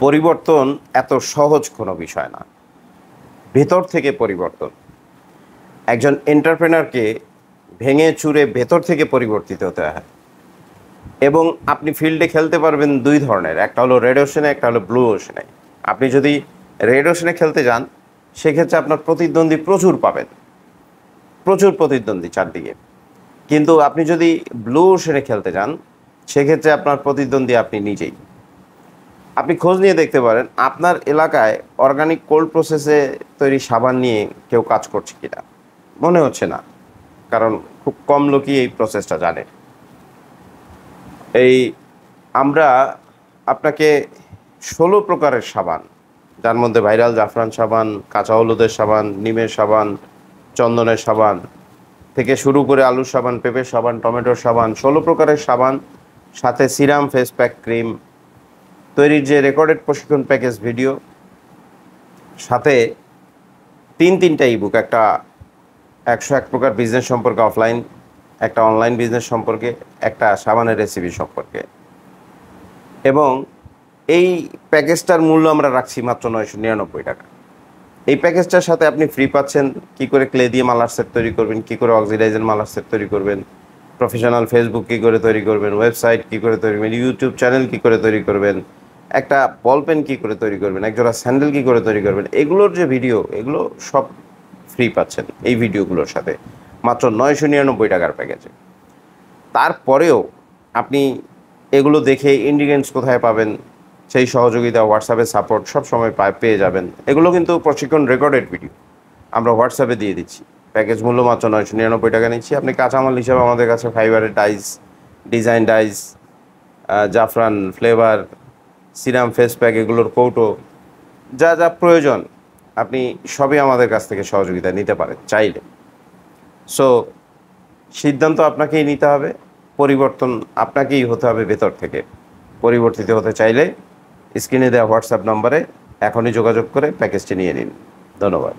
পরিবর্তন এত সহজ কোনো বিষয় না। ভেতর থেকে পরিবর্তন। একজন এন্টারপ্রেনারকে ভেঙে চুরে ভেতর থেকে পরিবর্তিত হতে হয়। এবং আপনি ফিল্ডে খেলতে পারবেন ২ ধরনের। একটা হলো রেড ওশেনে, একটা হলো ব্লু ওশেনে। আপনি যদি রেড ওশেনে খেলতে যান, সেক্ষেত্রে আপনার প্রতিদ্বন্দ্বী প্রচুর পাবেন। প্রচুর প্রতিদ্বন্দ্বী চারদিকে। কিন্তু আপনি যদি ব্লু ওশেনে খেলতে যান, সেক্ষেত্রে আপনার প্রতিদ্বন্দ্বী আপনি নিজেই। আপনি খোঁজ নিয়ে দেখতে পারেন আপনার এলাকায় অর্গানিক কোল্ড প্রসেসে তৈরি সাবান নিয়ে কেউ কাজ করছে কিনা। মনে হচ্ছে না, কারণ খুব কম লোকই এই প্রসেসটা জানে। এই আমরা আপনাকে ১৬ প্রকারের সাবান, যার মধ্যে ভাইরাল জাফরান সাবান, কাঁচা হলুদের সাবান, নিমের সাবান, চন্দনের সাবান থেকে শুরু করে আলুর সাবান, পেঁপের সাবান, টমেটোর সাবান, ১৬ প্রকারের সাবান, সাথে সিরাম, ফেস প্যাক, ক্রিম তৈরির যে রেকর্ডেড প্রশিক্ষণ প্যাকেজ ভিডিও, সাথে ৩টা ইবুক, একটা ১০১ প্রকার বিজনেস সম্পর্কে অফলাইন, একটা অনলাইন বিজনেস সম্পর্কে, একটা সাবানের রেসিপি সম্পর্কে। এবং এই প্যাকেজটার মূল্য আমরা রাখছি মাত্র ৯৯৯ টাকা। এই প্যাকেজটার সাথে আপনি ফ্রি পাচ্ছেন কী করে ক্লে দিয়ে মালার সেট তৈরি করবেন, কী করে অক্সিডাইজের মালার সেট তৈরি করবেন, প্রফেশনাল ফেসবুক কী করে তৈরি করবেন, ওয়েবসাইট কী করে তৈরি করবেন, ইউটিউব চ্যানেল কী করে তৈরি করবেন, একটা বল পেন কী করে তৈরি করবেন, একজোড়া স্যান্ডেল কী করে তৈরি করবেন, এগুলোর যে ভিডিও, এগুলো সব ফ্রি পাচ্ছেন এই ভিডিওগুলোর সাথে মাত্র ৯৯৯ টাকার প্যাকেজে। তারপরেও আপনি এগুলো দেখে ইনগ্রিডিয়েন্টস কোথায় পাবেন, সেই সহযোগিতা, হোয়াটসঅ্যাপে সাপোর্ট সব সময় পেয়ে যাবেন। এগুলো কিন্তু প্রশিক্ষণ রেকর্ডেড ভিডিও আমরা হোয়াটসঅ্যাপে দিয়ে দিচ্ছি। প্যাকেজ মূল্য মাত্র ৯৯৯ টাকা নিচ্ছি। আপনি কাঁচামাল হিসাবে আমাদের কাছে ফাইবারের ডাইস, ডিজাইন ডাইস, জাফরান ফ্লেভার, সিরাম, ফেস প্যাক, এগুলোর কৌটো, যা যা প্রয়োজন আপনি সবই আমাদের কাছ থেকে সহযোগিতা নিতে পারেন চাইলে। সো সিদ্ধান্ত আপনাকেই নিতে হবে, পরিবর্তন আপনাকেই হতে হবে ভেতর থেকে। পরিবর্তিত হতে চাইলে স্ক্রিনে দেওয়া হোয়াটসঅ্যাপ নম্বরে এখনই যোগাযোগ করে প্যাকেজটি নিয়ে নিন। ধন্যবাদ।